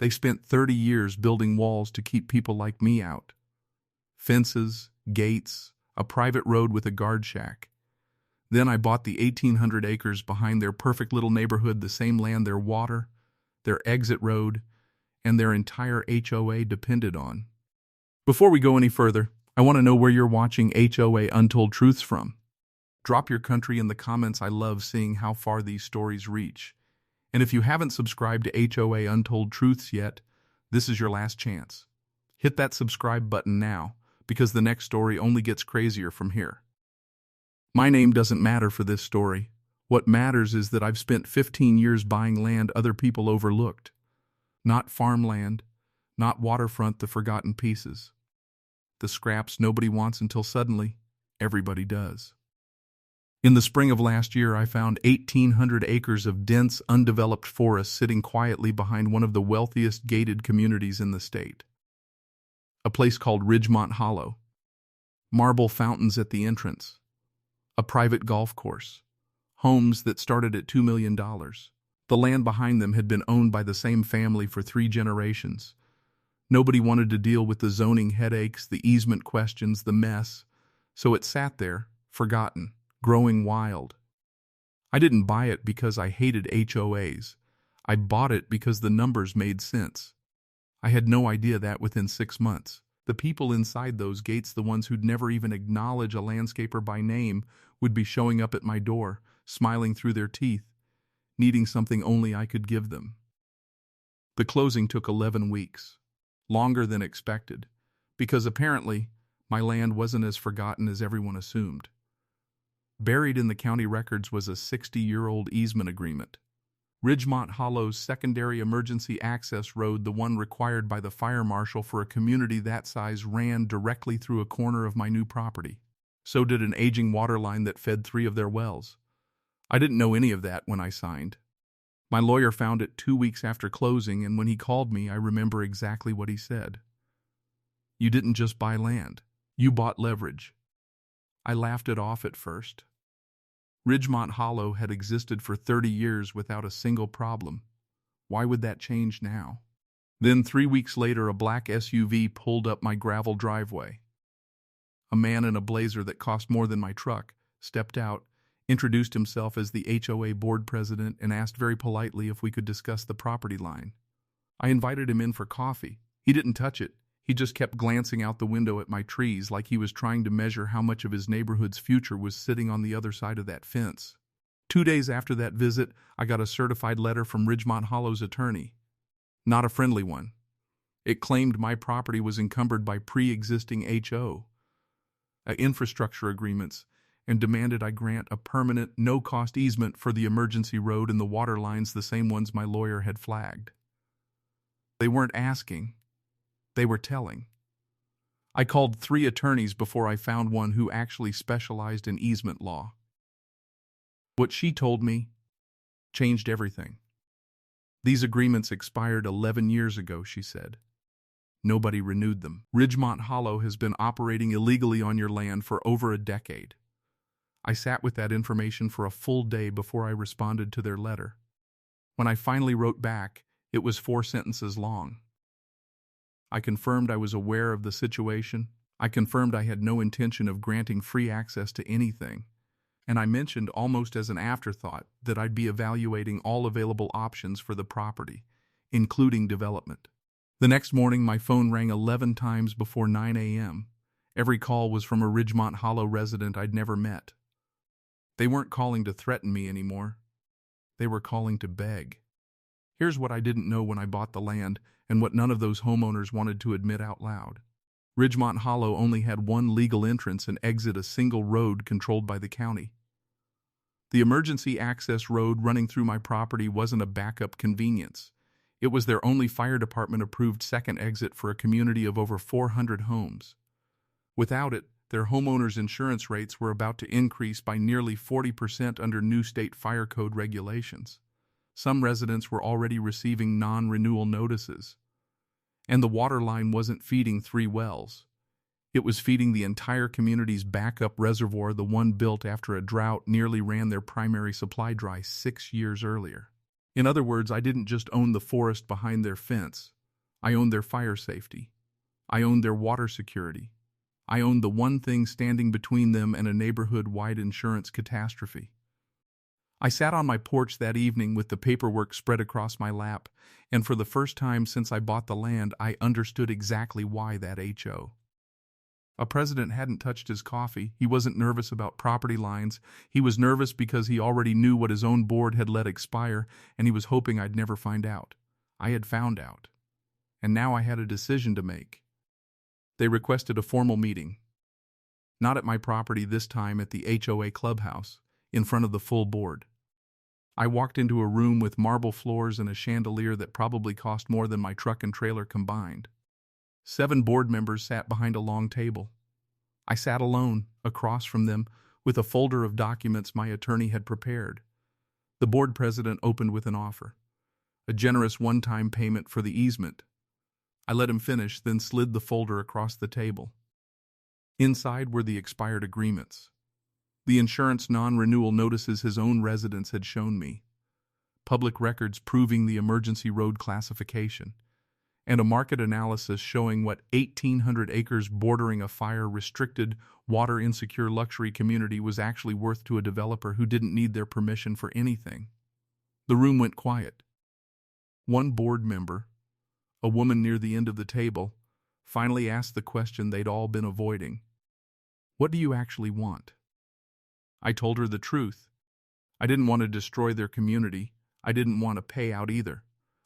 They spent 30 years building walls to keep people like me out. Fences, gates, a private road with a guard shack. Then I bought the 1,800 acres behind their perfect little neighborhood, the same land their water, their exit road, and their entire HOA depended on. Before we go any further, I want to know where you're watching HOA Untold Truths from. Drop your country in the comments. I love seeing how far these stories reach. And if you haven't subscribed to HOA Untold Truths yet, this is your last chance. Hit that subscribe button now, because the next story only gets crazier from here. My name doesn't matter for this story. What matters is that I've spent 15 years buying land other people overlooked. Not farmland, not waterfront, the forgotten pieces. The scraps nobody wants until suddenly, everybody does. In the spring of last year, I found 1,800 acres of dense, undeveloped forest sitting quietly behind one of the wealthiest gated communities in the state. A place called Ridgemont Hollow. Marble fountains at the entrance. A private golf course. Homes that started at $2 million. The land behind them had been owned by the same family for 3 generations. Nobody wanted to deal with the zoning headaches, the easement questions, the mess, so it sat there, forgotten, growing wild. I didn't buy it because I hated HOAs. I bought it because the numbers made sense. I had no idea that within 6 months, the people inside those gates, the ones who'd never even acknowledge a landscaper by name, would be showing up at my door, smiling through their teeth, needing something only I could give them. The closing took 11 weeks, longer than expected, because apparently my land wasn't as forgotten as everyone assumed. Buried in the county records was a 60-year-old easement agreement. Ridgemont Hollow's secondary emergency access road, the one required by the fire marshal for a community that size, ran directly through a corner of my new property. So did an aging water line that fed 3 of their wells. I didn't know any of that when I signed. My lawyer found it 2 weeks after closing, and when he called me, I remember exactly what he said. "You didn't just buy land. You bought leverage." I laughed it off at first. Ridgemont Hollow had existed for 30 years without a single problem. Why would that change now? Then 3 weeks later, a black SUV pulled up my gravel driveway. A man in a blazer that cost more than my truck stepped out, introduced himself as the HOA board president, and asked very politely if we could discuss the property line. I invited him in for coffee. He didn't touch it. He just kept glancing out the window at my trees like he was trying to measure how much of his neighborhood's future was sitting on the other side of that fence. 2 days after that visit, I got a certified letter from Ridgemont Hollow's attorney. Not a friendly one. It claimed my property was encumbered by pre-existing infrastructure agreements, and demanded I grant a permanent, no-cost easement for the emergency road and the water lines, the same ones my lawyer had flagged. They weren't asking. They were telling. I called 3 attorneys before I found one who actually specialized in easement law. What she told me changed everything. "These agreements expired 11 years ago," she said. "Nobody renewed them. Ridgemont Hollow has been operating illegally on your land for over a decade." I sat with that information for a full day before I responded to their letter. When I finally wrote back, it was 4 sentences long. I confirmed I was aware of the situation. I confirmed I had no intention of granting free access to anything. And I mentioned, almost as an afterthought, that I'd be evaluating all available options for the property, including development. The next morning, my phone rang 11 times before 9 a.m. Every call was from a Ridgemont Hollow resident I'd never met. They weren't calling to threaten me anymore. They were calling to beg. Here's what I didn't know when I bought the land, and what none of those homeowners wanted to admit out loud. Ridgemont Hollow only had one legal entrance and exit, a single road controlled by the county. The emergency access road running through my property wasn't a backup convenience. It was their only fire department-approved second exit for a community of over 400 homes. Without it, their homeowners' insurance rates were about to increase by nearly 40% under new state fire code regulations. Some residents were already receiving non-renewal notices. And the water line wasn't feeding 3 wells. It was feeding the entire community's backup reservoir, the one built after a drought nearly ran their primary supply dry 6 years earlier. In other words, I didn't just own the forest behind their fence. I owned their fire safety. I owned their water security. I owned the one thing standing between them and a neighborhood-wide insurance catastrophe. I sat on my porch that evening with the paperwork spread across my lap, and for the first time since I bought the land, I understood exactly why that HOA president hadn't touched his coffee. He wasn't nervous about property lines. He was nervous because he already knew what his own board had let expire, and he was hoping I'd never find out. I had found out. And now I had a decision to make. They requested a formal meeting. Not at my property this time, at the HOA clubhouse, in front of the full board. I walked into a room with marble floors and a chandelier that probably cost more than my truck and trailer combined. 7 board members sat behind a long table. I sat alone, across from them, with a folder of documents my attorney had prepared. The board president opened with an offer. A generous one-time payment for the easement. I let him finish, then slid the folder across the table. Inside were the expired agreements. The insurance non-renewal notices his own residence had shown me. Public records proving the emergency road classification. And a market analysis showing what 1,800 acres bordering a fire-restricted, water-insecure luxury community was actually worth to a developer who didn't need their permission for anything. The room went quiet. One board member, a woman near the end of the table, finally asked the question they'd all been avoiding. "What do you actually want?" I told her the truth. I didn't want to destroy their community. I didn't want a payout either.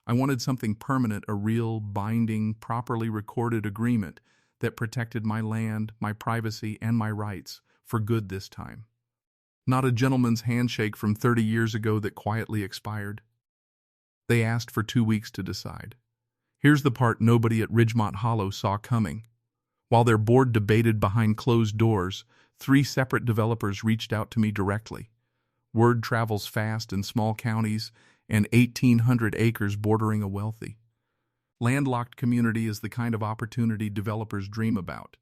I wanted something permanent, a real, binding, properly recorded agreement that protected my land, my privacy, and my rights, for good this time. Not a gentleman's handshake from 30 years ago that quietly expired. They asked for 2 weeks to decide. Here's the part nobody at Ridgemont Hollow saw coming. While their board debated behind closed doors, 3 separate developers reached out to me directly. Word travels fast in small counties, and 1,800 acres bordering a wealthy, landlocked community is the kind of opportunity developers dream about.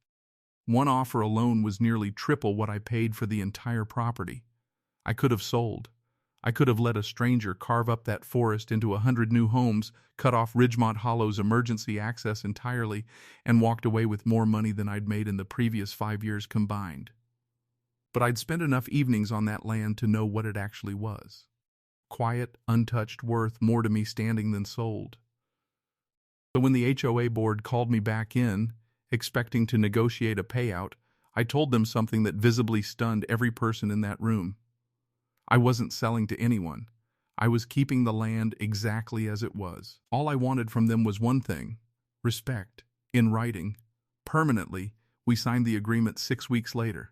One offer alone was nearly triple what I paid for the entire property. I could have sold. I could have let a stranger carve up that forest into 100 new homes, cut off Ridgemont Hollow's emergency access entirely, and walked away with more money than I'd made in the previous 5 years combined. But I'd spent enough evenings on that land to know what it actually was. Quiet, untouched, worth more to me standing than sold. So when the HOA board called me back in, expecting to negotiate a payout, I told them something that visibly stunned every person in that room. I wasn't selling to anyone. I was keeping the land exactly as it was. All I wanted from them was one thing: respect, in writing. Permanently, we signed the agreement 6 weeks later.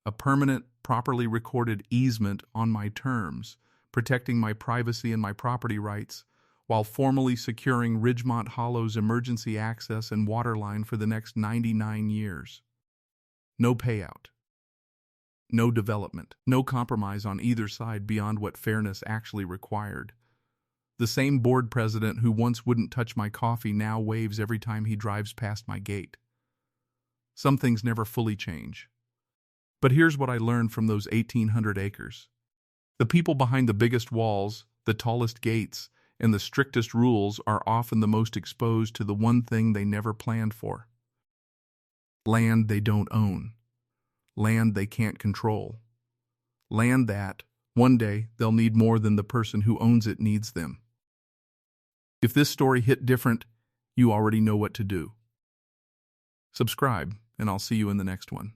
A permanent, properly recorded easement on my terms, protecting my privacy and my property rights, while formally securing Ridgemont Hollow's emergency access and water line for the next 99 years. No payout. No development. No compromise on either side beyond what fairness actually required. The same board president who once wouldn't touch my coffee now waves every time he drives past my gate. Some things never fully change. But here's what I learned from those 1,800 acres. The people behind the biggest walls, the tallest gates, and the strictest rules are often the most exposed to the one thing they never planned for. Land they don't own. Land they can't control. Land that, one day, they'll need more than the person who owns it needs them. If this story hit different, you already know what to do. Subscribe, and I'll see you in the next one.